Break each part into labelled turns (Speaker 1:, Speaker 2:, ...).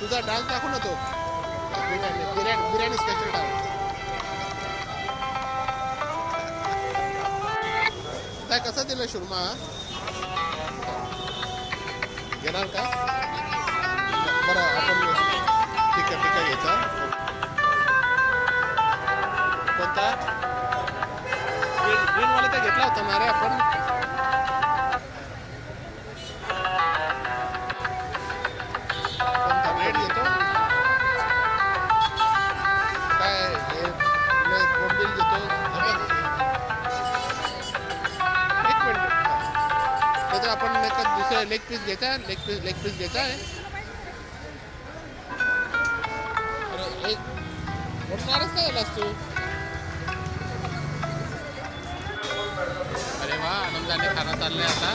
Speaker 1: तुझा डान्स दाखव ना तो बिर्याणी स्पेशल डान्स काय कसा दिला शुर्मा घेणार का बरं आपण ठीक आहे घ्यायचा कोणता ग्रीनवाला तर घेतला होता ना रे आपण कोणता रेड घेतो काय बोंबील घेतो एक मिनिट तर आपण दुसरा लेग पीस घ्यायचा लेग पीस घ्यायचा आहे एक उठणारच काय आलास तू अरे वा आनंदाने खाना चाललंय आता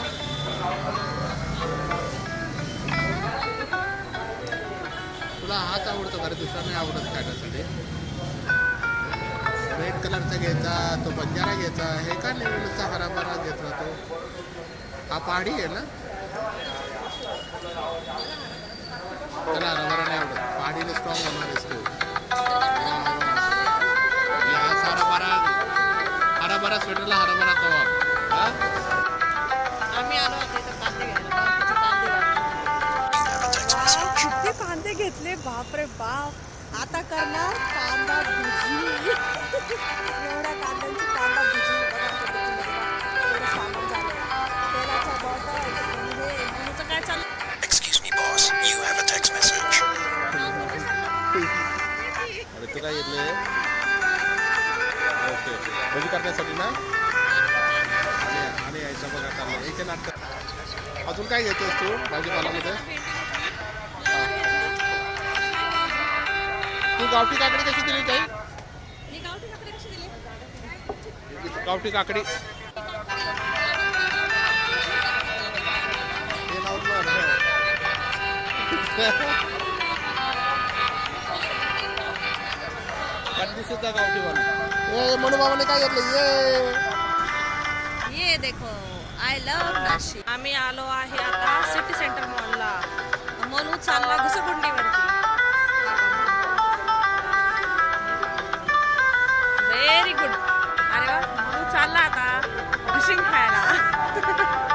Speaker 1: तुला हाच आवडतो का रे दुसरा नाही आवडत खाण्यासाठी रेड कलरचा घ्यायचा तो बंजारा घ्यायचा हे का नेहमीचा हराभरा घेतला तो हा पहाडी आहे ना त्याला हराभरा नाही आवडत पहाडीने स्ट्रॉंग होणार आहेस तू हराभरा स्वेटरला हराभरा कवा
Speaker 2: आम्ही आलो किती कांदे घेतले बापरे बाप आता करणार कांदा भुजी एवढ्या कांद्यांची कांदा भुजी एवढं सामान झालं तेलाचा बॉटल मेनूचं काय चाललं
Speaker 3: Excuse me, boss. You have a text message.
Speaker 1: अरे तू काय घेतले ओके भजी करण्यासाठी ना आणि यायचं बघा चाललं इथे नाटक अजून काय घेतोस तू भाजीपाल्यामध्ये तू गावठी काकडी कशी दिली काही गावठी काकडी कंदी सुद्धा गावठी बनव म्हणू बाबाने काय घेतलं
Speaker 2: ये देखो आय लव नाशिक आम्ही आलो आहे आता सिटी सेंटर मॉलला मनू चालला घुसगुंडीवरती व्हेरी गुड अरे वा मनू चालला आता फिशिंग खायला